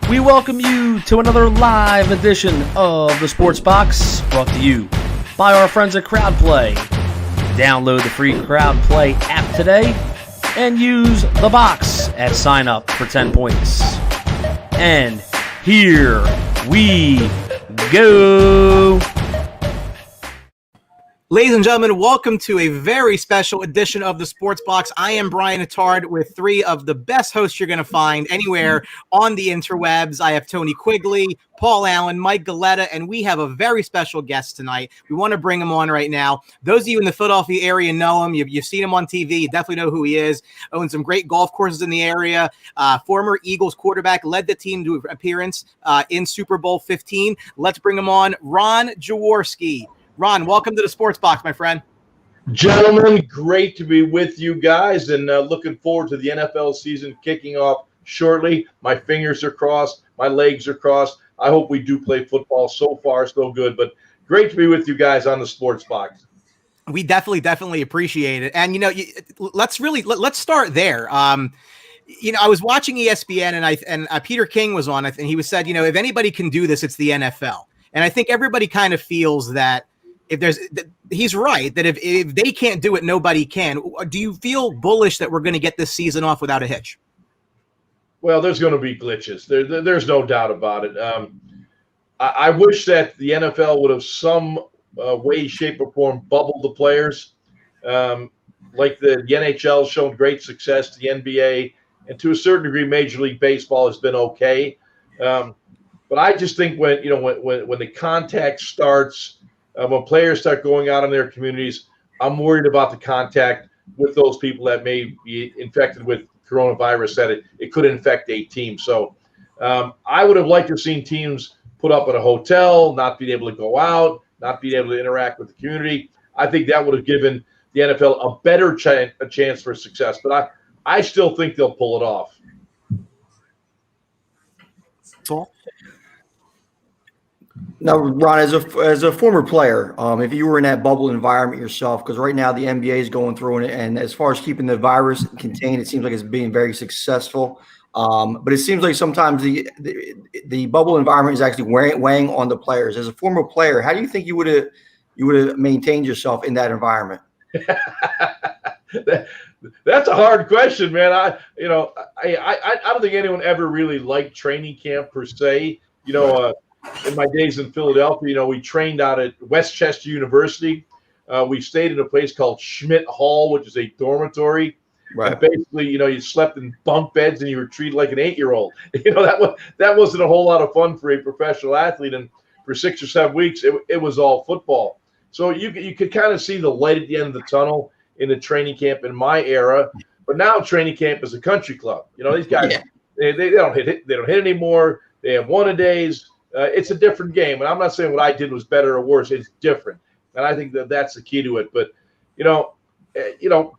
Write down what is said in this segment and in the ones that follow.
We welcome you to another live edition of the Sports Box, brought to you by our friends at CrowdPlay. Download the free CrowdPlay app today and use the box at sign up for 10 points. And here we go. Ladies and gentlemen, welcome to a very special edition of the Sports Box. I am Brian Attard with three of the best hosts you're going to find anywhere on the interwebs. I have Tony Quigley, Paul Allen, Mike Galletta, and we have a very special guest tonight. We want to bring him on right now. Those of you in the Philadelphia area know him. You've seen him on TV. You definitely know who he is. Owns some great golf courses in the area. Former Eagles quarterback, led the team to an appearance in Super Bowl 15. Let's bring him on, Ron Jaworski. Ron, welcome to the Sports Box, my friend. Gentlemen, great to be with you guys, and looking forward to the NFL season kicking off shortly. My fingers are crossed. My legs are crossed. I hope we do play football. So far, so good, but great to be with you guys on the Sports Box. We definitely appreciate it. And, let's start there. I was watching ESPN, and Peter King was on, and he said, if anybody can do this, it's the NFL. And I think everybody kind of feels that he's right, that if they can't do it, nobody can. Do you feel bullish that we're going to get this season off without a hitch? Well, there's going to be glitches. There's no doubt about it. I wish that the NFL would have some way, shape, or form bubbled the players. Like the NHL has shown great success, the NBA, and to a certain degree, Major League Baseball has been okay. But I just think when the contact starts, when players start going out in their communities, I'm worried about the contact with those people that may be infected with coronavirus, that it could infect a team. So I would have liked to have seen teams put up at a hotel, not being able to go out, not being able to interact with the community. I think that would have given the NFL a better chance for success. But I still think they'll pull it off. Paul? Now, Ron, as a former player, if you were in that bubble environment yourself, because right now the NBA is going through it, and as far as keeping the virus contained, it seems like it's being very successful. But it seems like sometimes the bubble environment is actually weighing on the players. As a former player, how do you think you would have maintained yourself in that environment? That's a hard question, man. I don't think anyone ever really liked training camp per se. In my days in Philadelphia, we trained out at Westchester University. We stayed in a place called Schmidt Hall, which is a dormitory. Right. And basically, you slept in bunk beds and you were treated like an 8-year-old. That wasn't a whole lot of fun for a professional athlete. And for 6 or 7 weeks, it was all football. So you could kind of see the light at the end of the tunnel in the training camp in my era. But now training camp is a country club. These guys, they don't hit anymore. They have one-a-days. It's a different game, and I'm not saying what I did was better or worse. It's different, and I think that's the key to it. But,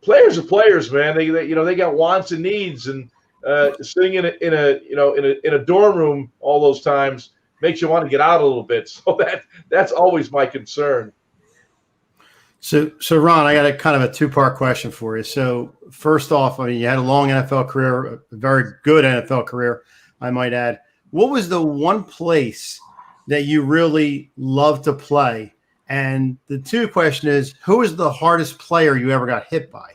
players are players, man. They got wants and needs, and sitting in a dorm room all those times makes you want to get out a little bit. So that's always my concern. So Ron, I got a kind of a two-part question for you. So first off, I mean, you had a long NFL career, a very good NFL career, I might add. What was the one place that you really loved to play? And the two question is, who is the hardest player you ever got hit by?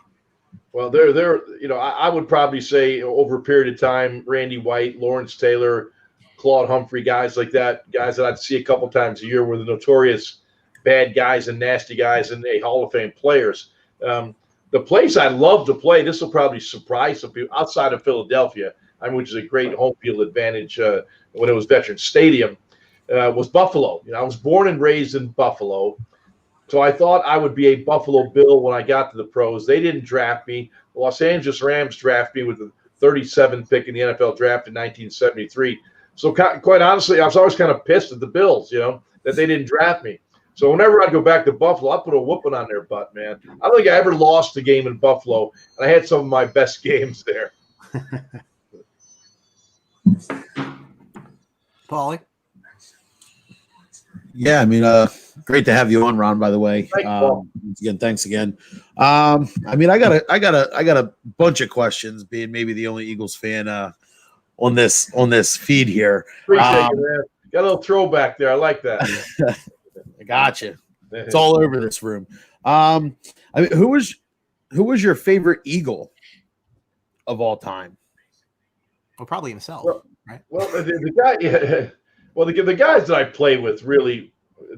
Well, I would probably say over a period of time, Randy White, Lawrence Taylor, Claude Humphrey, guys like that, guys that I'd see a couple times a year were the notorious bad guys and nasty guys and Hall of Fame players. The place I love to play, this will probably surprise some people, outside of Philadelphia, which is a great home field advantage when it was Veterans Stadium, was Buffalo. I was born and raised in Buffalo, so I thought I would be a Buffalo Bill when I got to the pros. They didn't draft me. The Los Angeles Rams drafted me with the 37th pick in the NFL draft in 1973. So quite honestly, I was always kind of pissed at the Bills, that they didn't draft me. So whenever I'd go back to Buffalo, I'd put a whooping on their butt, man. I don't think I ever lost a game in Buffalo, and I had some of my best games there. Paulie? Yeah, I mean, great to have you on, Ron, by the way. Thanks again. I got a bunch of questions, being maybe the only Eagles fan on this feed here. Appreciate it, man. Got a little throwback there. I like that. I gotcha. It's all over this room. Who was your favorite Eagle of all time? Well, probably himself, right? Well, the guy, the guys that I play with really,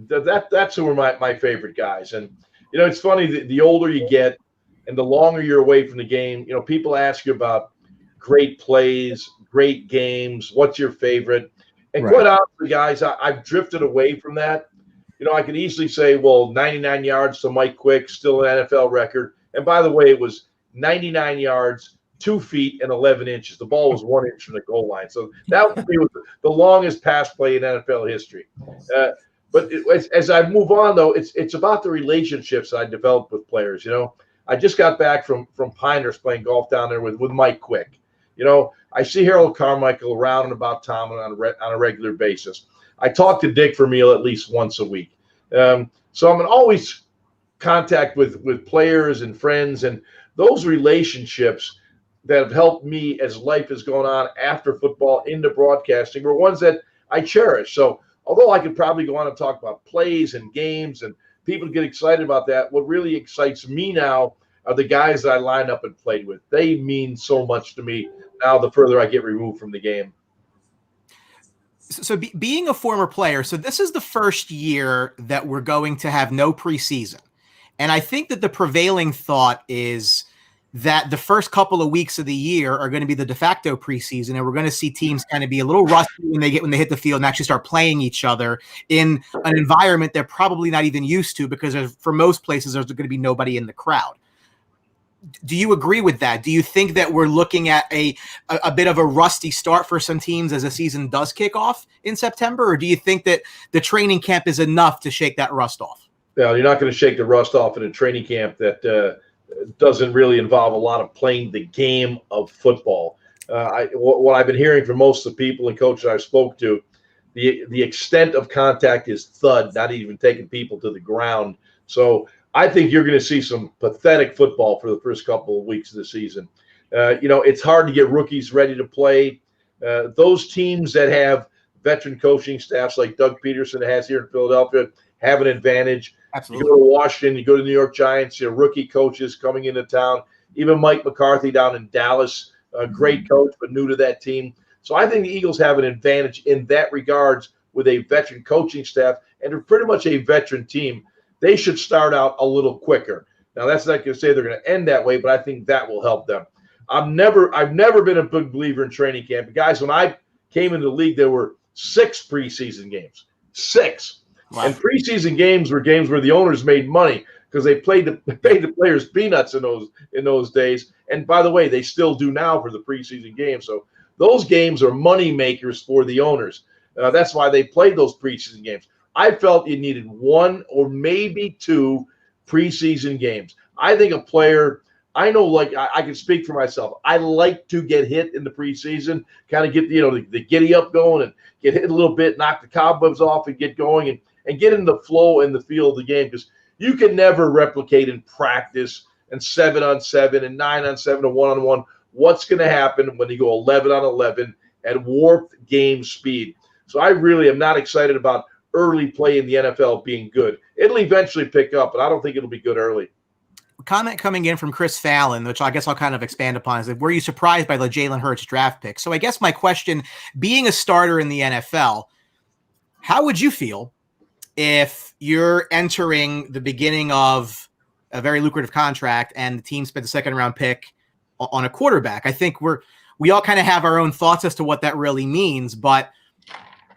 that's who are my favorite guys. And it's funny, the older you get, and the longer you're away from the game, people ask you about great plays, great games. What's your favorite? And quite honestly, guys, I've drifted away from that. I could easily say, 99 yards to Mike Quick, still an NFL record. And by the way, it was 99 yards, 2 feet and 11 inches. The ball was 1 inch from the goal line. So that was the longest pass play in NFL history. But as I move on, though, it's about the relationships I developed with players. I just got back from Pinehurst playing golf down there with Mike Quick. I see Harold Carmichael around and about town on a regular basis. I talk to Dick Vermeil at least once a week. So I'm in always contact with players and friends, and those relationships that have helped me as life has gone on after football into broadcasting were ones that I cherish. So although I could probably go on and talk about plays and games and people get excited about that, what really excites me now are the guys that I line up and played with. They mean so much to me now the further I get removed from the game. So being a former player, so this is the first year that we're going to have no preseason. And I think that the prevailing thought is that the first couple of weeks of the year are going to be the de facto preseason, and we're going to see teams kind of be a little rusty when they hit the field and actually start playing each other in an environment they're probably not even used to, because for most places there's going to be nobody in the crowd. Do you agree with that? Do you think that we're looking at a bit of a rusty start for some teams as the season does kick off in September? Or do you think that the training camp is enough to shake that rust off? No, you're not going to shake the rust off in a training camp that doesn't really involve a lot of playing the game of football. What I've been hearing from most of the people and coaches I've spoke to, the extent of contact is thud, not even taking people to the ground. So I think you're going to see some pathetic football for the first couple of weeks of the season. It's hard to get rookies ready to play. Those teams that have veteran coaching staffs like Doug Peterson has here in Philadelphia have an advantage. Absolutely. You go to Washington, you go to the New York Giants, rookie coaches coming into town. Even Mike McCarthy down in Dallas, a great coach, but new to that team. So I think the Eagles have an advantage in that regards with a veteran coaching staff, and they're pretty much a veteran team. They should start out a little quicker. Now, that's not going to say they're going to end that way, but I think that will help them. I've never been a big believer in training camp. Guys, when I came into the league, there were 6 preseason games. 6. Wow. And preseason games were games where the owners made money because they paid the players peanuts in those days. And by the way, they still do now for the preseason games. So those games are money makers for the owners. That's why they played those preseason games. I felt you needed 1 or maybe 2 preseason games. I think a player, I know, like I can speak for myself. I like to get hit in the preseason, kind of get the giddy up going and get hit a little bit, knock the cobwebs off, and get going and get in the flow in the feel of the game, because you can never replicate in practice and 7-on-7 and 9-on-7 and 1-on-1 what's going to happen when you go 11-on-11 at warped game speed. So I really am not excited about early play in the NFL being good. It'll eventually pick up, but I don't think it'll be good early. Comment coming in from Chris Fallon, which I guess I'll kind of expand upon, is that were you surprised by the Jalen Hurts draft pick? So I guess my question, being a starter in the NFL, how would you feel if you're entering the beginning of a very lucrative contract and the team spent the second round pick on a quarterback? I think we all kind of have our own thoughts as to what that really means, but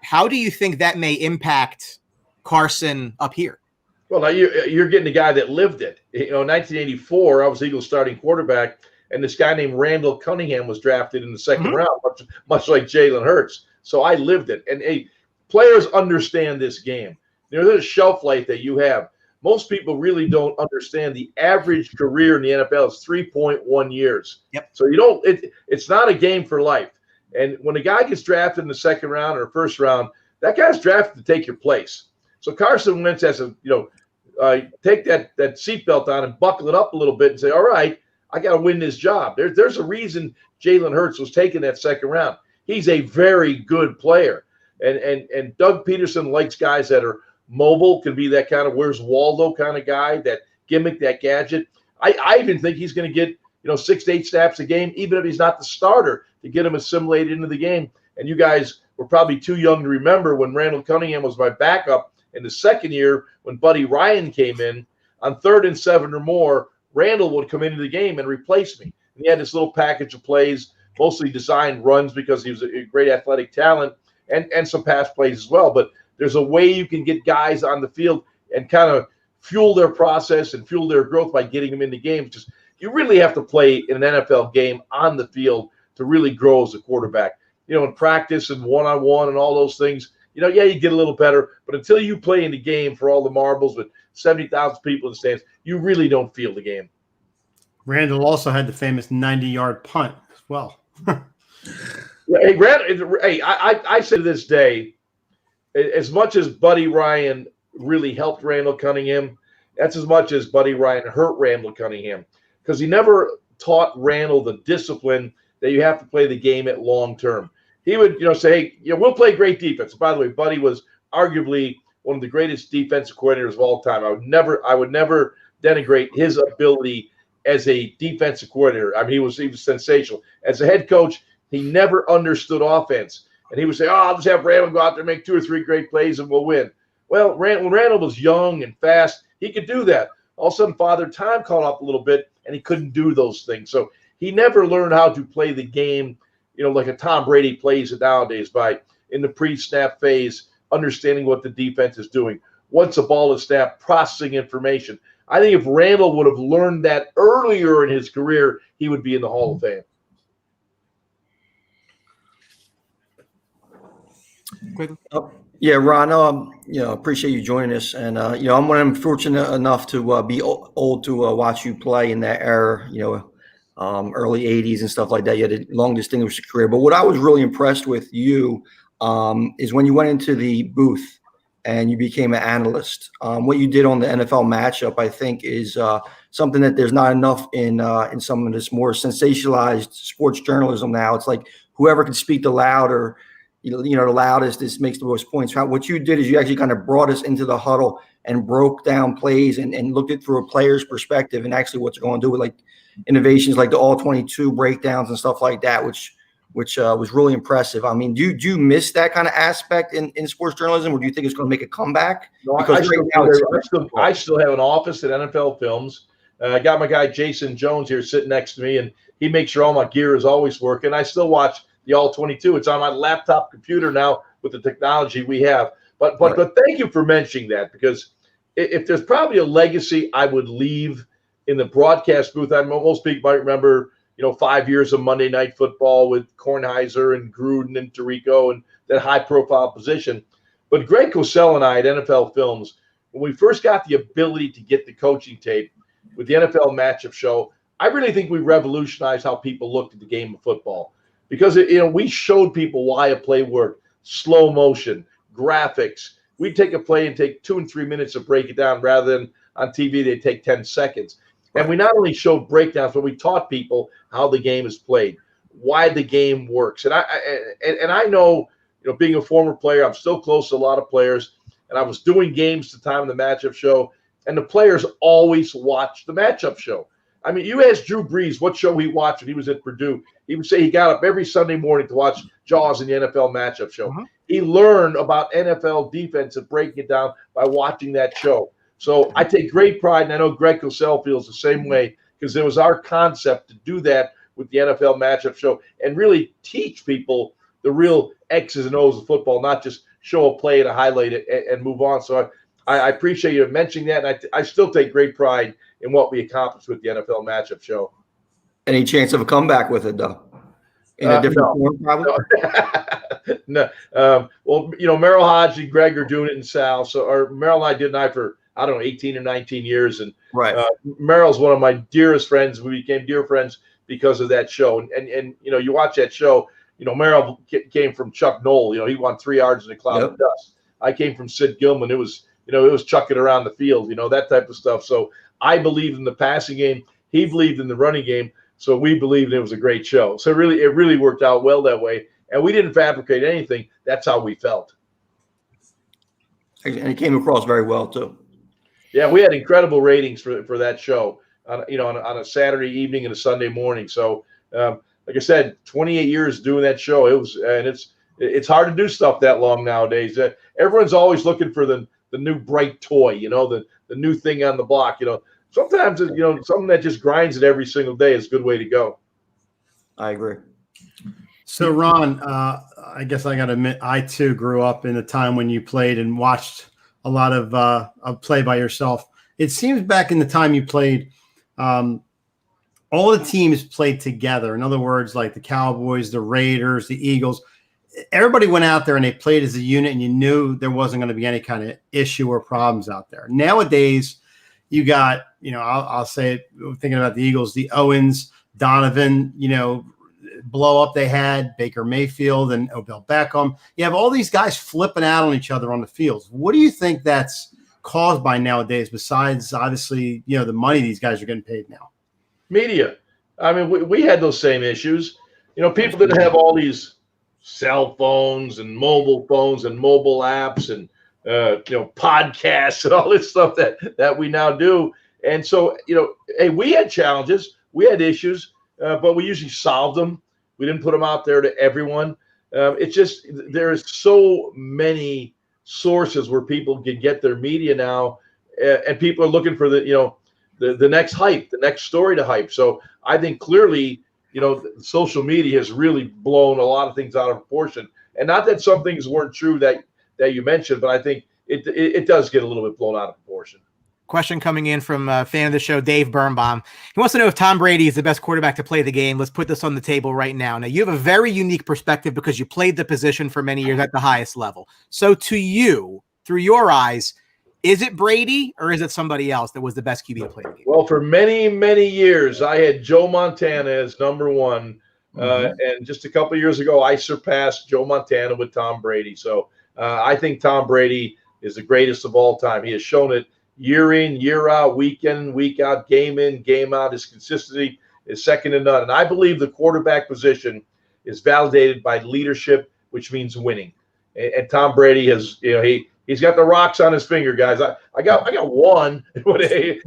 how do you think that may impact Carson up here? Well, now you're getting a guy that lived it. In 1984, I was Eagles starting quarterback, and this guy named Randall Cunningham was drafted in the second round, much like Jalen Hurts. So I lived it. And players understand this game. There's a shelf life that you have. Most people really don't understand the average career in the NFL is 3.1 years. Yep. So it's not a game for life. And when a guy gets drafted in the second round or first round, that guy's drafted to take your place. So Carson Wentz has to, take that seatbelt on and buckle it up a little bit and say, all right, I got to win this job. There's a reason Jalen Hurts was taken that second round. He's a very good player. And Doug Peterson likes guys that are mobile, can be that kind of where's Waldo kind of guy, that gimmick, that gadget. I even think he's going to get 6 to 8 snaps a game, even if he's not the starter, to get him assimilated into the game. And you guys were probably too young to remember when Randall Cunningham was my backup in the second year when Buddy Ryan came in. On 3rd and 7 or more, Randall would come into the game and replace me. And he had this little package of plays, mostly designed runs because he was a great athletic talent, and some pass plays as well. But there's a way you can get guys on the field and kind of fuel their process and fuel their growth by getting them in the game. Just you really have to play in an NFL game on the field to really grow as a quarterback. In practice and one-on-one and all those things, you get a little better. But until you play in the game for all the marbles with 70,000 people in the stands, you really don't feel the game. Randall also had the famous 90-yard punt as well. Hey, Randall, I say to this day, as much as Buddy Ryan really helped Randall Cunningham, that's as much as Buddy Ryan hurt Randall Cunningham, because he never taught Randall the discipline that you have to play the game at long term. He would, say, hey, we'll play great defense. By the way, Buddy was arguably one of the greatest defensive coordinators of all time. I would never denigrate his ability as a defensive coordinator. I mean, he was sensational. As a head coach, he never understood offense. And he would say, I'll just have Randall go out there and make 2 or 3 great plays and we'll win. Well, when Randall was young and fast, he could do that. All of a sudden, Father Time caught up a little bit, and he couldn't do those things. So he never learned how to play the game, like a Tom Brady plays it nowadays, by in the pre-snap phase, understanding what the defense is doing. Once a ball is snapped, processing information. I think if Randall would have learned that earlier in his career, he would be in the Hall of Fame. Yeah, Ron, appreciate you joining us. And, I'm fortunate enough to be old to watch you play in that era, early 80s and stuff like that. You had a long, distinguished career. But what I was really impressed with you is when you went into the booth and you became an analyst. What you did on the NFL matchup, I think, is something that there's not enough in some of this more sensationalized sports journalism now. It's like whoever can speak the louder, the loudest, this makes the most points. What you did is you actually kind of brought us into the huddle and broke down plays and looked at through a player's perspective and actually what you're going to do with like innovations like the all 22 breakdowns and stuff like that, which was really impressive. I mean, do you miss that kind of aspect in sports journalism, or do you think it's going to make a comeback? No, because I still have an office at NFL Films. I got my guy Jason Jones here sitting next to me, and he makes sure all my gear is always working. I still watch the all 22. It's on my laptop computer now with the technology we have. But thank you for mentioning that, because if there's probably a legacy I would leave in the broadcast booth, most people might remember, 5 years of Monday Night Football with Kornheiser and Gruden and Tirico and that high-profile position. But Greg Cosell and I at NFL Films, when we first got the ability to get the coaching tape, with the NFL matchup show, I really think we revolutionized how people looked at the game of football, because we showed people why a play worked, slow motion, graphics. We'd take a play and take 2 and 3 minutes to break it down, rather than on TV they'd take 10 seconds. And we not only showed breakdowns, but we taught people how the game is played, why the game works. And I know, being a former player, I'm still close to a lot of players, and I was doing games at the time of the matchup show, and the players always watch the matchup show. I mean, you asked Drew Brees what show he watched when he was at Purdue. He would say he got up every Sunday morning to watch Jaws in the NFL matchup show. He learned about NFL defense and breaking it down by watching that show. So I take great pride, and I know Greg Cosell feels the same way, because it was our concept to do that with the NFL matchup show and really teach people the real X's and O's of football, not just show a play and highlight it and move on. So I appreciate you mentioning that, and I still take great pride in what we accomplished with the NFL matchup show. Any chance of a comeback with it, though? In a different form, probably? No. Well, Merrill Hodge and Greg are doing it in Sal. Or Merrill and I did for, 18 or 19 years. And Merrill's one of my dearest friends. We became dear friends because of that show. And you watch that show, Merrill came from Chuck Noll. He won 3 yards in a cloud of dust. I came from Sid Gilman. It was chucking around the field, that type of stuff. So I believed in the passing game. He believed in the running game. So we believed it was a great show. So it really worked out well that way. And we didn't fabricate anything. That's how we felt. And it came across very well, too. Yeah, we had incredible ratings for that show on a Saturday evening and a Sunday morning. So, like I said, 28 years doing that show. It's hard to do stuff that long nowadays. Everyone's always looking for the new bright toy, the new thing on the block. Sometimes something that just grinds it every single day is a good way to go. I agree. So, Ron, I guess I got to admit, I too grew up in a time when you played and watched a lot of play by yourself. It seems back in the time you played, all the teams played together. In other words, like the Cowboys, the Raiders, the Eagles, everybody went out there and they played as a unit, and you knew there wasn't going to be any kind of issue or problems out there. Nowadays, you got, I'll say it, thinking about the Eagles, the Owens, Donovan, blow up they had, Baker Mayfield and Odell Beckham. You have all these guys flipping out on each other on the fields. What do you think that's caused by nowadays, besides obviously, the money these guys are getting paid now? Media. I mean, we had those same issues. People didn't have all these cell phones and mobile phones and mobile apps and podcasts and all this stuff that we now do. And so, hey, we had challenges, we had issues, but we usually solved them. We didn't put them out there to everyone. It's just there's so many sources where people can get their media now, and people are looking for the next hype, the next story to hype. So I think clearly, social media has really blown a lot of things out of proportion. And not that some things weren't true that you mentioned, but I think it does get a little bit blown out of proportion. Question coming in from a fan of the show, Dave Birnbaum. He wants to know if Tom Brady is the best quarterback to play the game. Let's put this on the table right now. Now, you have a very unique perspective because you played the position for many years at the highest level. So to you, through your eyes, is it Brady or is it somebody else that was the best QB to play the game? Well, for many, many years, I had Joe Montana as number one. And just a couple of years ago, I surpassed Joe Montana with Tom Brady. So I think Tom Brady is the greatest of all time. He has shown it year in, year out, week in, week out, game in, game out. His consistency is second to none. And I believe the quarterback position is validated by leadership, which means winning. And Tom Brady has, he's got the rocks on his finger, guys. I got one, but he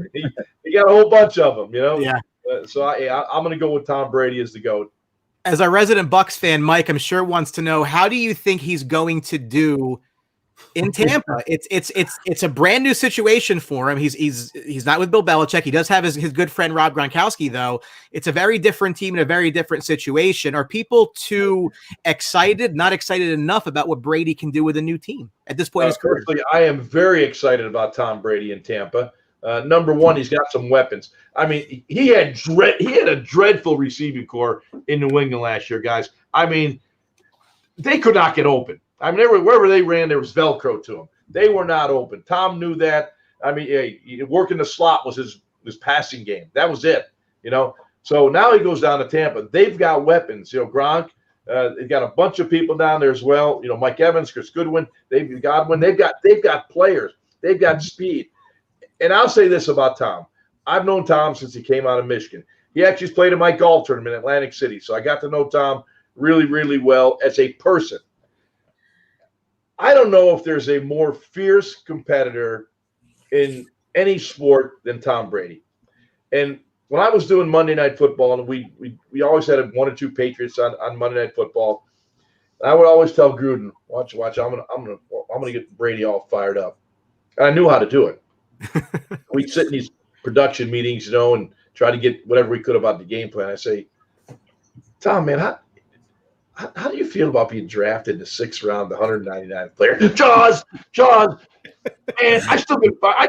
got a whole bunch of them, Yeah. So I'm going to go with Tom Brady as the GOAT. As our resident Bucs fan, Mike, I'm sure wants to know, how do you think he's going to do in Tampa? It's a brand new situation for him. He's not with Bill Belichick. He does have his good friend Rob Gronkowski, though. It's a very different team and a very different situation. Are people too excited, not excited enough about what Brady can do with a new team at this point in his career? Personally, I am very excited about Tom Brady in Tampa. Number one, he's got some weapons. I mean, he had a dreadful receiving core in New England last year, guys. I mean, they could not get open. I mean, wherever they ran, there was Velcro to them. They were not open. Tom knew that. I mean, working the slot was his passing game. That was it, So now he goes down to Tampa. They've got weapons. Gronk, they've got a bunch of people down there as well. Mike Evans, Chris Goodwin, Godwin. They've got players. They've got speed. And I'll say this about Tom. I've known Tom since he came out of Michigan. He actually played in my golf tournament in Atlantic City. So I got to know Tom really, really well as a person. I don't know if there's a more fierce competitor in any sport than Tom Brady. And when I was doing Monday Night Football, and we always had 1 or 2 Patriots on Monday Night Football, I would always tell Gruden, watch, I'm gonna get Brady all fired up. And I knew how to do it. We'd sit in these production meetings, and try to get whatever we could about the game plan. I say, Tom, man, how do you feel about being drafted in the 6th round, the 199th player? Jaws, man, I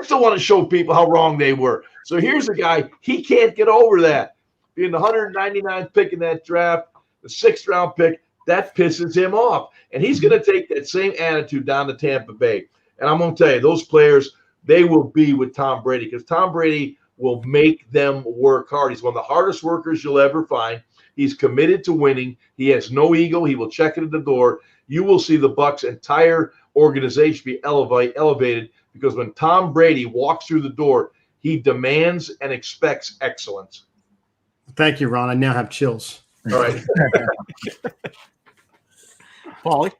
still want to show people how wrong they were. So here's a guy, he can't get over that. Being the 199th pick in that draft, the 6th round pick, that pisses him off. And he's going to take that same attitude down to Tampa Bay. And I'm going to tell you, those players, they will be with Tom Brady because Tom Brady will make them work hard. He's one of the hardest workers you'll ever find. He's committed to winning. He has no ego. He will check it at the door. You will see the Bucs' entire organization be elevated because when Tom Brady walks through the door, he demands and expects excellence. Thank you, Ron. I now have chills. All right. Paulie?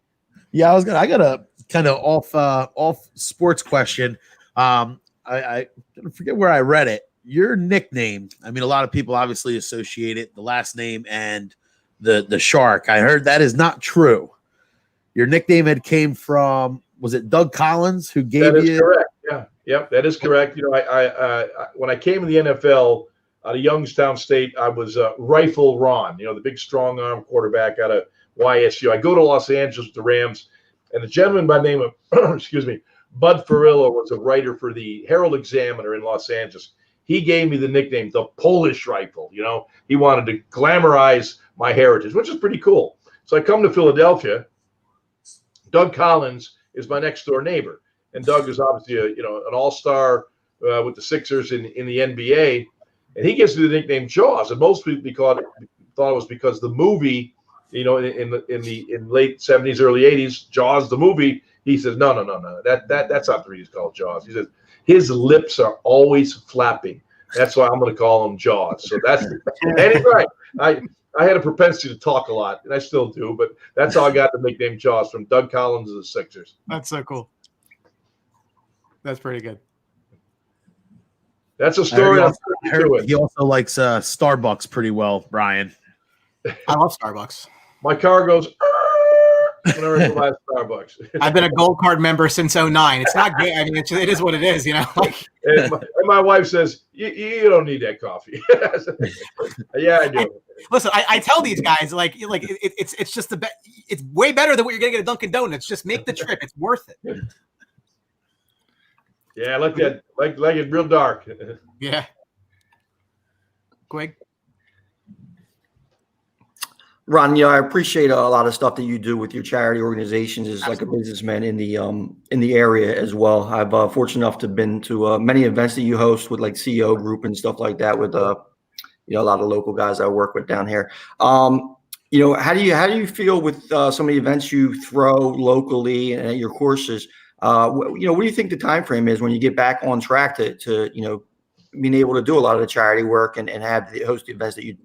Yeah, I got a kind of off sports question. I forget where I read it. Your nickname, I mean, a lot of people obviously associate it, the last name and the shark. I heard that is not true. Your nickname came from, was it Doug Collins who gave you? That is correct. Yeah. Yep, that is correct. I when I came in the NFL out of Youngstown State, I was Rifle Ron, the big strong arm quarterback out of YSU. I go to Los Angeles with the Rams, and a gentleman by the name of, excuse me, Bud Farillo was a writer for the Herald Examiner in Los Angeles. He gave me the nickname, the Polish Rifle. He wanted to glamorize my heritage, which is pretty cool. So I come to Philadelphia. Doug Collins is my next door neighbor. And Doug is obviously an all-star with the Sixers in the NBA. And he gives me the nickname Jaws. And most people thought it was because the movie, in late 70s, early 80s, Jaws, the movie, he says, no. That's not the reason it's called Jaws. He says, his lips are always flapping. That's why I'm going to call him Jaws. So and he's right. I had a propensity to talk a lot, and I still do, but that's how I got the nickname Jaws, from Doug Collins of the Sixers. That's so cool. That's pretty good. That's a story. I heard he also likes Starbucks pretty well, Brian. I love Starbucks. My car goes whenever I buy Starbucks. I've been a Gold Card member since 2009. It's not good. I mean, it is what it is, And my wife says, you don't need that coffee. Yeah, I do. Listen, I tell these guys, it's just the best. It's way better than what you're going to get at Dunkin' Donuts. Just make the trip. It's worth it. Yeah, I like that. Like it real dark. Yeah. Greg? Ron, I appreciate a lot of stuff that you do with your charity organizations as like a businessman in the area as well. I've fortunate enough to been to many events that you host with like CEO group and stuff like that with a lot of local guys I work with down here. How do you feel with some of the events you throw locally and at your courses? What do you think the time frame is when you get back on track to being able to do a lot of the charity work and have the host events that you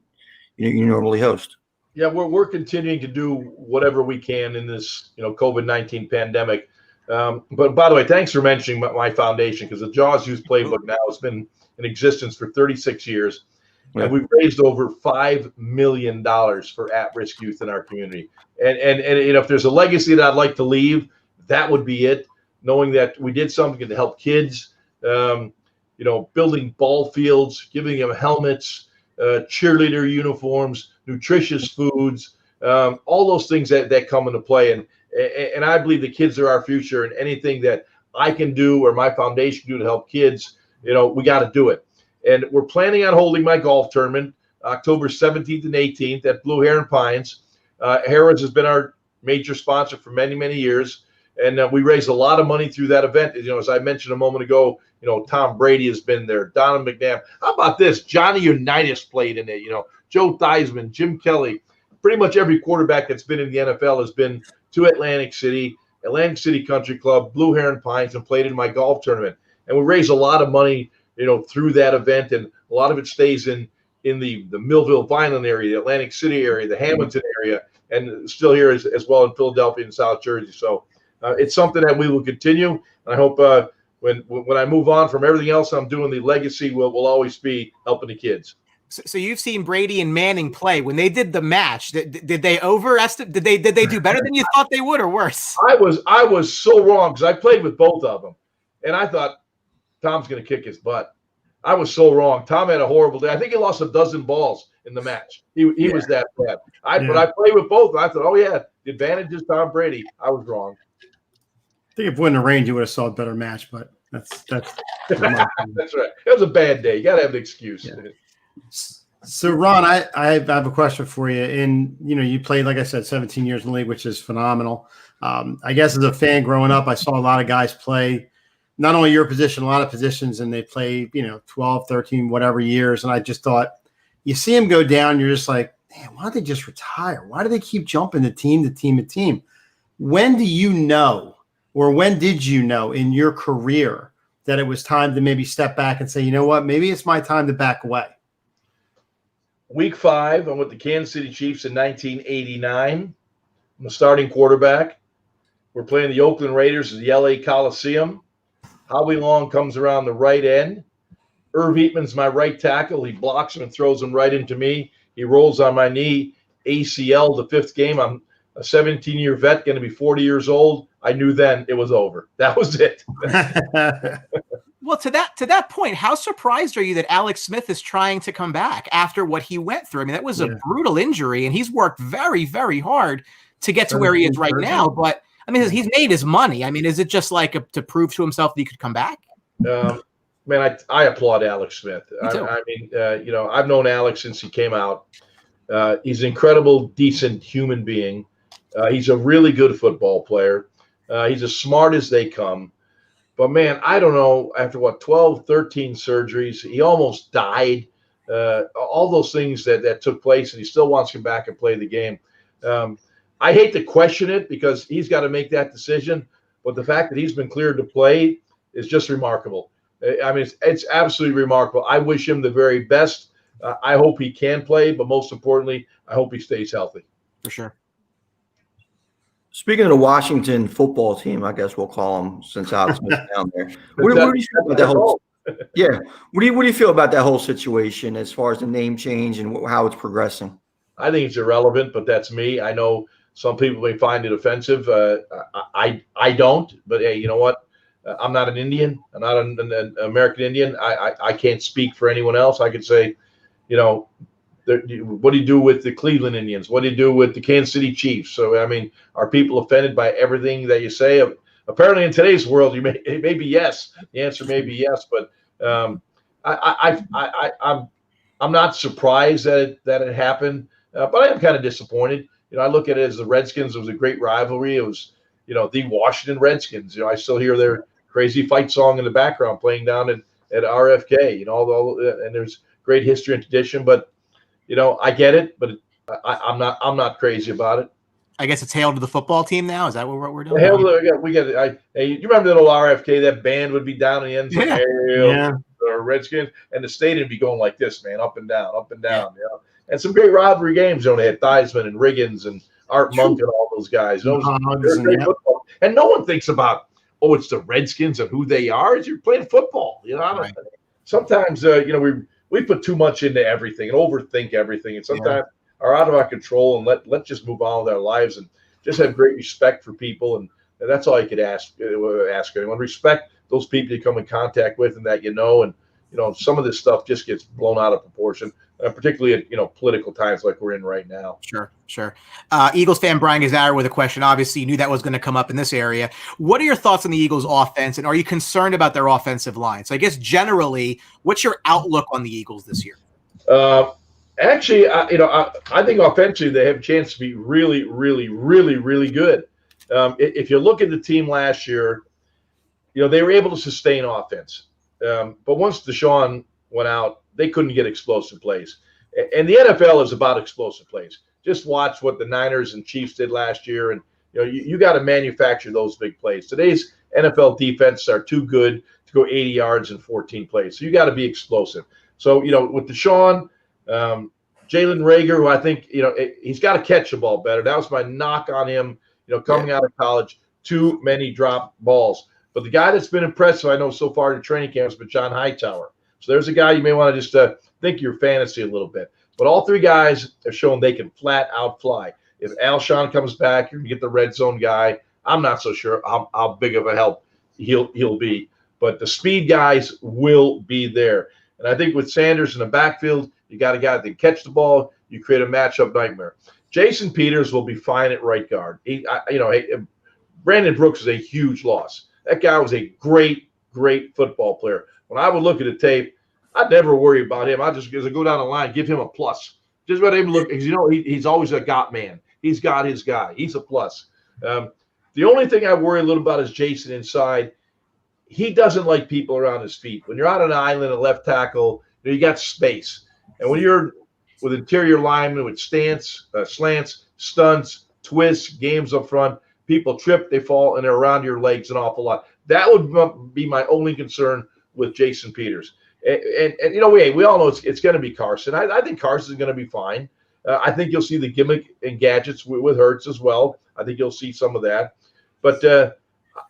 normally host? Yeah, we're continuing to do whatever we can in this COVID-19 pandemic. But by the way, thanks for mentioning my foundation, because the Jaws Youth Playbook now has been in existence for 36 years. Yeah. And we've raised over $5 million for at-risk youth in our community. And if there's a legacy that I'd like to leave, that would be it. Knowing that we did something to help kids, building ball fields, giving them helmets, cheerleader uniforms, nutritious foods, all those things that come into play. And I believe the kids are our future, and anything that I can do or my foundation can do to help kids, we got to do it. And we're planning on holding my golf tournament October 17th and 18th at Blue Heron Pines. Harrah's has been our major sponsor for many, many years. And we raised a lot of money through that event. As I mentioned a moment ago, Tom Brady has been there. Donovan McNabb. How about this? Johnny Unitas played in it. Joe Theismann, Jim Kelly. Pretty much every quarterback that's been in the NFL has been to Atlantic City Country Club, Blue Heron Pines, and played in my golf tournament. And we raised a lot of money, through that event, and a lot of it stays in the Millville, Vineland area, the Atlantic City area, the Hamilton area, and still here as well in Philadelphia and South Jersey. So it's something that we will continue. And I hope when I move on from everything else I'm doing, the legacy will always be helping the kids. So you've seen Brady and Manning play. When they did the match, did they overestimate? Did they do better than you thought they would, or worse? I was so wrong because I played with both of them, and I thought Tom's going to kick his butt. I was so wrong. Tom had a horrible day. I think he lost a dozen balls in the match. He was that bad. But I played with both. And I thought, oh yeah, the advantage is Tom Brady. I was wrong. I think if we went in the range, you would have saw a better match. But that's that's right. It was a bad day. You got to have an excuse. Yeah. So, Ron, I have a question for you. You played, like I said, 17 years in the league, which is phenomenal. I guess as a fan growing up, I saw a lot of guys play not only your position, a lot of positions, and they play, 12, 13, whatever years. And I just thought, you see them go down, you're just like, man, why don't they just retire? Why do they keep jumping to team? When do you know, or when did you know in your career that it was time to maybe step back and say, you know what, maybe it's my time to back away? Week 5, I'm with the Kansas City Chiefs in 1989. I'm a starting quarterback. We're playing the Oakland Raiders at the LA Coliseum. Howie Long comes around the right end. Irv Eatman's my right tackle. He blocks him and throws him right into me. He rolls on my knee. ACL, the 5th game. I'm a 17-year vet, going to be 40 years old. I knew then it was over. That was it. Well, to that point, how surprised are you that Alex Smith is trying to come back after what he went through? I mean, that was a brutal injury, and he's worked very, very hard to get to where he is right now. But I mean, he's made his money. I mean, is it just like to prove to himself that he could come back? Man, I applaud Alex Smith. I mean, I've known Alex since he came out. He's an incredible, decent human being. He's a really good football player. He's as smart as they come. But, man, I don't know, after 12, 13 surgeries, he almost died. All those things that took place, and he still wants to come back and play the game. I hate to question it because he's got to make that decision. But the fact that he's been cleared to play is just remarkable. I mean, it's absolutely remarkable. I wish him the very best. I hope he can play, but most importantly, I hope he stays healthy. For sure. Speaking of the Washington football team, I guess we'll call them since Alex Smith's down there. What do you feel about that whole? Yeah, what do you feel about that whole situation as far as the name change and how it's progressing? I think it's irrelevant, but that's me. I know some people may find it offensive. I don't, but hey, you know what? I'm not an Indian. I'm not an American Indian. I can't speak for anyone else. I could say, what do you do with the Cleveland Indians? What do you do with the Kansas City Chiefs? So, I mean, are people offended by everything that you say? Apparently, in today's world, it may be yes. The answer may be yes, but I'm not surprised that it happened, but I am kind of disappointed. I look at it as the Redskins. It was a great rivalry. It was, the Washington Redskins. I still hear their crazy fight song in the background playing down at RFK. And there's great history and tradition, but. I get it, but I'm not crazy about it. I guess it's hail to the football team now. Is that what we're doing? We get it. You remember that old RFK? That band would be down in the end zone, or Redskins, and the stadium would be going like this, man, up and down. Yeah. And some great rivalry games. They had Theismann and Riggins and Art Monk and all those guys. Great football. And no one thinks about, it's the Redskins and who they are. You're playing football. Right. Sometimes we put too much into everything and overthink everything, and sometimes are out of our control. And let's just move on with our lives and just have great respect for people. And that's all you could ask anyone. Respect those people you come in contact with and that and some of this stuff just gets blown out of proportion, particularly at political times like we're in right now. Sure. Eagles fan Brian Gazzara with a question. Obviously, you knew that was going to come up in this area. What are your thoughts on the Eagles' offense, and are you concerned about their offensive line? So I guess generally, what's your outlook on the Eagles this year? Actually, I think offensively they have a chance to be really, really, really, really good. If you look at the team last year, they were able to sustain offense. But once Deshaun went out, they couldn't get explosive plays. And the NFL is about explosive plays. Just watch what the Niners and Chiefs did last year, and you got to manufacture those big plays. Today's NFL defenses are too good to go 80 yards in 14 plays. So you got to be explosive. So, with Deshaun, Jalen Reagor, who I think, he's got to catch the ball better. That was my knock on him, coming out of college, too many drop balls. But the guy that's been impressive, I know so far in training camp, has been John Hightower. So there's a guy you may want to just think your fantasy a little bit. But all three guys have shown they can flat out fly. If Alshon comes back, you're going to get the red zone guy. I'm not so sure how big of a help he'll be. But the speed guys will be there. And I think with Sanders in the backfield, you got a guy that can catch the ball. You create a matchup nightmare. Jason Peters will be fine at right guard. Brandon Brooks is a huge loss. That guy was a great, great football player. When I would look at the tape, I'd never worry about him. I just, as I go down the line, give him a plus. Just let him look, because he's always a got man. He's got his guy. He's a plus. The only thing I worry a little about is Jason inside. He doesn't like people around his feet. When you're on an island, a left tackle, you got space. And when you're with interior linemen with slants, stunts, twists, games up front, people trip, they fall, and they're around your legs an awful lot. That would be my only concern with Jason Peters. And we all know it's going to be Carson. I think Carson's going to be fine. I think you'll see the gimmick and gadgets with Hurts as well. I think you'll see some of that. But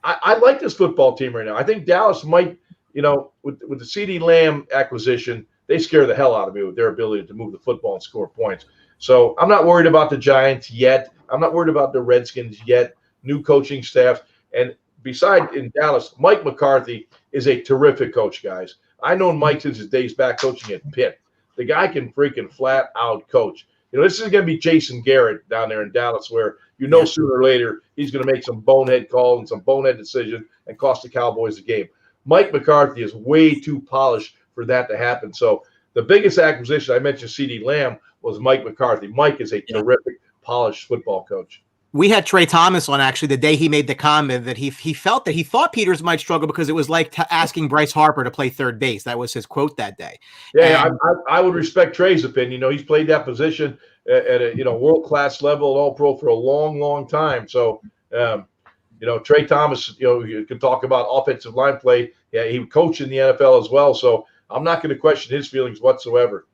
I like this football team right now. I think Dallas might, with the CeeDee Lamb acquisition, they scare the hell out of me with their ability to move the football and score points. So I'm not worried about the Giants yet. I'm not worried about the Redskins yet. New coaching staff. And beside in Dallas, Mike McCarthy is a terrific coach, guys. I've known Mike since his days back coaching at Pitt. The guy can freaking flat out coach. This is going to be Jason Garrett down there in Dallas, where sooner or later he's going to make some bonehead call and some bonehead decision and cost the Cowboys the game. Mike McCarthy is way too polished for that to happen. So the biggest acquisition, I mentioned CeeDee Lamb, was Mike McCarthy. Mike is a terrific, polished football coach. We had Trey Thomas on actually the day he made the comment that he felt that he thought Peters might struggle because it was like asking Bryce Harper to play third base. That was his quote that day. Yeah, I would respect Trey's opinion. He's played that position at a world-class level, all-pro for a long, long time. So, Trey Thomas, you can talk about offensive line play. Yeah, he coached in the NFL as well. So I'm not going to question his feelings whatsoever.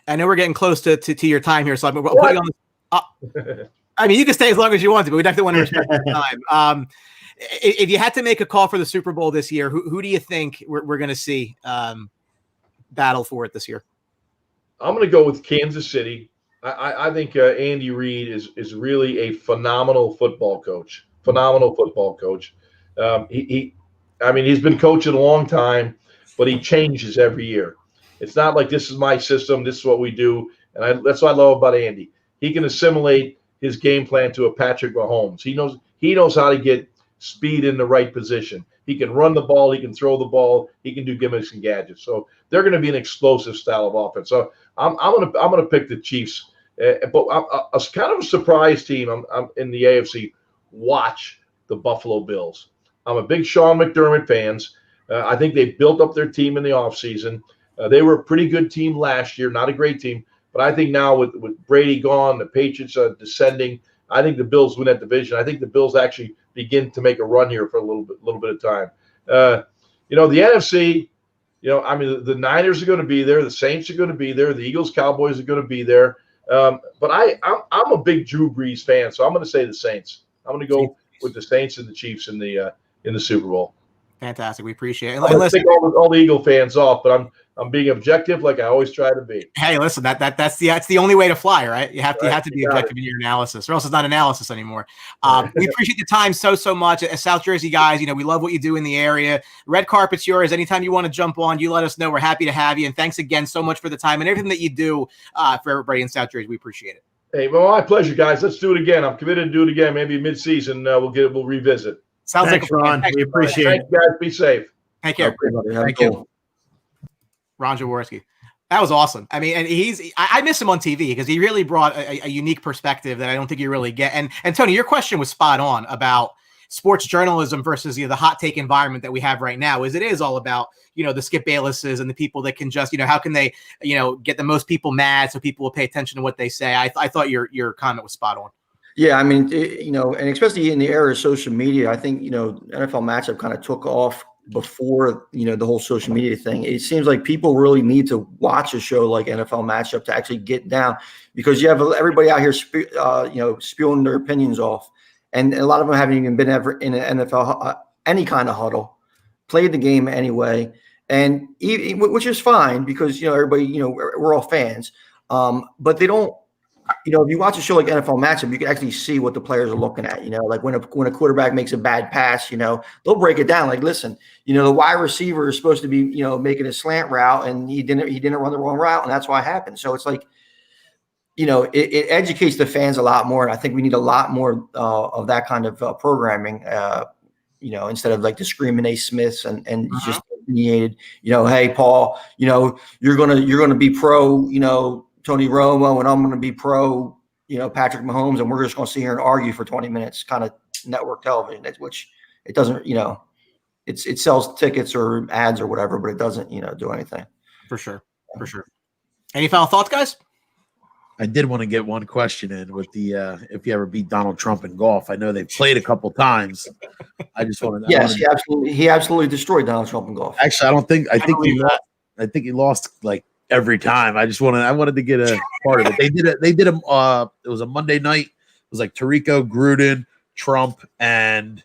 I know we're getting close to your time here, so I'm putting you on the you can stay as long as you want to, but we definitely want to respect your time. If you had to make a call for the Super Bowl this year, who do you think we're going to see battle for it this year? I'm going to go with Kansas City. I think Andy Reid is really a phenomenal football coach. He's been coaching a long time, but he changes every year. It's not like this is my system, this is what we do, and that's what I love about Andy. He can assimilate his game plan to a Patrick Mahomes. He knows how to get speed in the right position. He can run the ball. He can throw the ball. He can do gimmicks and gadgets. So they're going to be an explosive style of offense. So I'm gonna pick the Chiefs. But a kind of a surprise team. I'm in the AFC. Watch the Buffalo Bills. I'm a big Sean McDermott fans. I think they built up their team in the offseason. They were a pretty good team last year, not a great team. But I think now with Brady gone, the Patriots are descending. I think the Bills win that division. I think the Bills actually begin to make a run here for a little bit of time. The NFC, the Niners are going to be there. The Saints are going to be there. The Eagles, Cowboys are going to be there. But I'm a big Drew Brees fan, so I'm going to say the Saints. I'm going to go with the Saints and the Chiefs in the Super Bowl. Fantastic. We appreciate it. I'm going to take all the Eagle fans off, but I'm being objective like I always try to be. Hey, listen, that's the only way to fly, right? You have to be objective in your analysis, or else it's not analysis anymore. We appreciate the time so much. As South Jersey guys, we love what you do in the area. Red carpet's yours. Anytime you want to jump on, you let us know. We're happy to have you. And thanks again so much for the time and everything that you do for everybody in South Jersey. We appreciate it. Hey, well, my pleasure, guys. Let's do it again. I'm committed to do it again. Maybe mid-season we'll revisit. Sounds Thanks, like Ron. We appreciate it. Thanks, guys. Be safe. Take care. Everybody, have a Thank good you. one. Ron Jaworski. That was awesome. I mean, and I miss him on TV because he really brought a unique perspective that I don't think you really get. And Tony, your question was spot on about sports journalism versus the hot take environment that we have right now. It is all about the Skip Baylesses and the people that can just how can they get the most people mad so people will pay attention to what they say. I thought your comment was spot on. Yeah, I mean, and especially in the era of social media, I think NFL matchup kind of took off before the whole social media thing. It seems like people really need to watch a show like NFL Matchup to actually get down, because you have everybody out here spewing their opinions off, and a lot of them haven't even been ever in an NFL any kind of huddle, played the game anyway, and which is fine because everybody we're all fans, but they don't. If you watch a show like NFL Matchup, you can actually see what the players are looking at. Like when a quarterback makes a bad pass, they'll break it down. Like, listen, the wide receiver is supposed to be, making a slant route, and he didn't run the wrong route, and that's why it happened. So it's like, it educates the fans a lot more. And I think we need a lot more of that kind of programming. Instead of like the screaming A. Smiths and just opinionated. Hey, Paul, you're gonna be pro, Tony Romo, and I'm going to be pro, Patrick Mahomes, and we're just going to sit here and argue for 20 minutes, kind of network television, which it doesn't, it sells tickets or ads or whatever, but it doesn't, do anything. For sure. Any final thoughts, guys? I did want to get one question in with the if you ever beat Donald Trump in golf. I know they've played a couple times. I just want to. Yes, he absolutely destroyed Donald Trump in golf. Actually, I think he lost like every time. I wanted to get a part of it. They did it was a Monday night. It was like Tirico, Gruden, Trump, and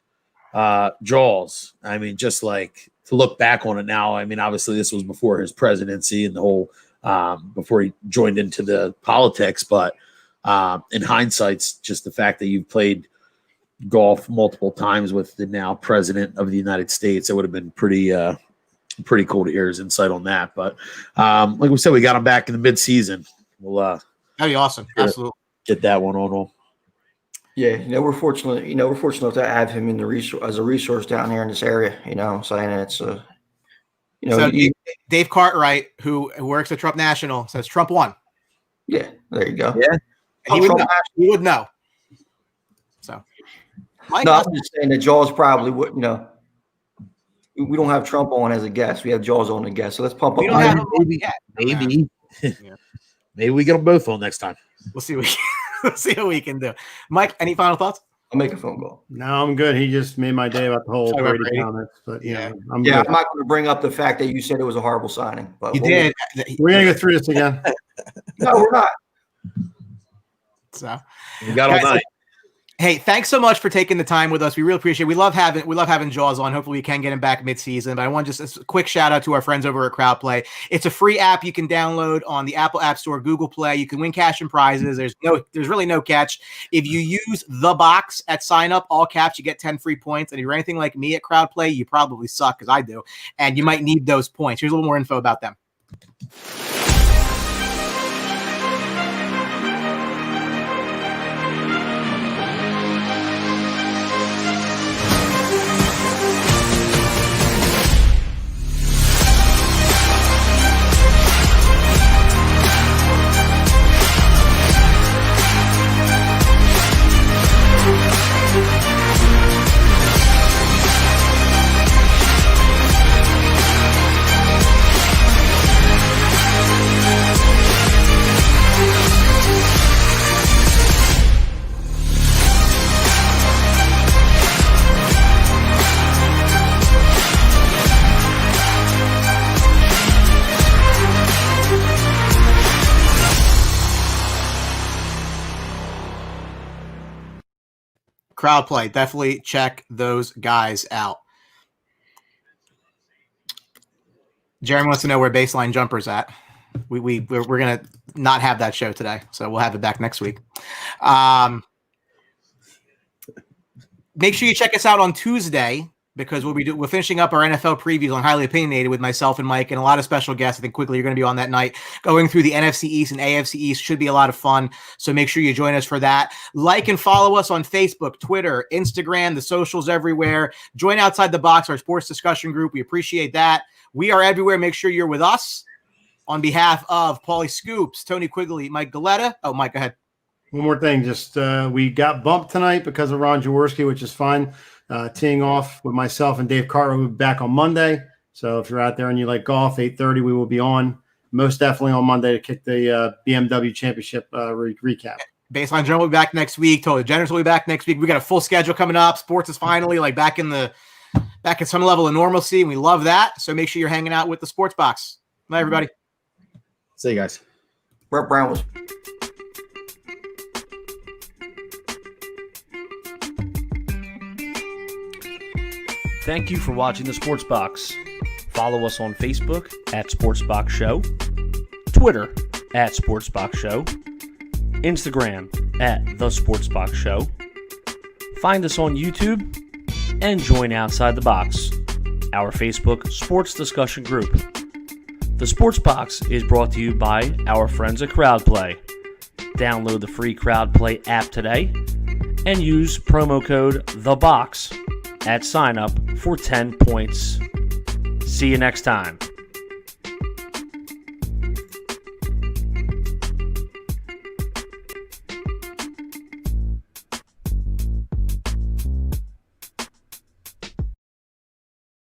Jaws. I mean, just like to look back on it now. I mean, obviously this was before his presidency and the whole before he joined into the politics. But in hindsight, just the fact that you've played golf multiple times with the now president of the United States, it would have been pretty cool to hear his insight on that. But like we said, we got him back in the mid-season. We'll that'd be awesome. Absolutely. Get that one on. Yeah, we're fortunate. We're fortunate to have him in as a resource down here in this area. I'm saying it's so Dave Cartwright, who works at Trump National, says Trump won. Yeah, there you go. Yeah, he would know. So, I'm just saying that Jaws probably would. We don't have Trump on as a guest. We have Jaws on as a guest. So let's pump up. Maybe. Maybe we get them both on next time. We'll see what we can do. Mike, any final thoughts? I'll make a phone call. No, I'm good. He just made my day about the whole Brady comments. But I'm good. I'm not going to bring up the fact that you said it was a horrible signing. But you did. We're going to go through this again. No, we're not. So we got all night. Hey, thanks so much for taking the time with us. We really appreciate it. We love having Jaws on. Hopefully we can get him back mid-season. But I want just a quick shout out to our friends over at Crowd Play. It's a free app you can download on the Apple App Store, Google Play. You can win cash and prizes. There's really no catch. If you use the box at sign up, all caps, you get 10 free points. And if you're anything like me at Crowd Play, you probably suck, because I do. And you might need those points. Here's a little more info about them. Crowd Play. Definitely check those guys out. Jeremy wants to know where Baseline Jumper's at. We're going to not have that show today, so we'll have it back next week. Make sure you check us out on Tuesday, because we're finishing up our NFL previews on Highly Opinionated with myself and Mike and a lot of special guests. I think quickly you're going to be on that night, going through the NFC East and AFC East. Should be a lot of fun. So make sure you join us for that. Like and follow us on Facebook, Twitter, Instagram, the socials everywhere. Join Outside the Box, our sports discussion group. We appreciate that. We are everywhere. Make sure you're with us. On behalf of Paulie Scoops, Tony Quigley, Mike Galetta. Oh, Mike, go ahead. One more thing. Just we got bumped tonight because of Ron Jaworski, which is fine. Teeing off with myself and Dave Carter. We'll be back on Monday. So if you're out there and you like golf, 8:30, we will be on. Most definitely on Monday to kick the BMW Championship recap. Baseline Journal will be back next week. Totally Generous will be back next week. We got a full schedule coming up. Sports is finally back at some level of normalcy, and we love that. So make sure you're hanging out with the Sports Box. Bye, everybody. See you guys. Brett Brown was. Thank you for watching the Sports Box. Follow us on Facebook at Sports Box Show, Twitter at Sports Box Show, Instagram at The Sports Box Show. Find us on YouTube and join Outside the Box, our Facebook sports discussion group. The Sports Box is brought to you by our friends at CrowdPlay. Download the free CrowdPlay app today and use promo code THEBOX at sign up for 10 points. See you next time.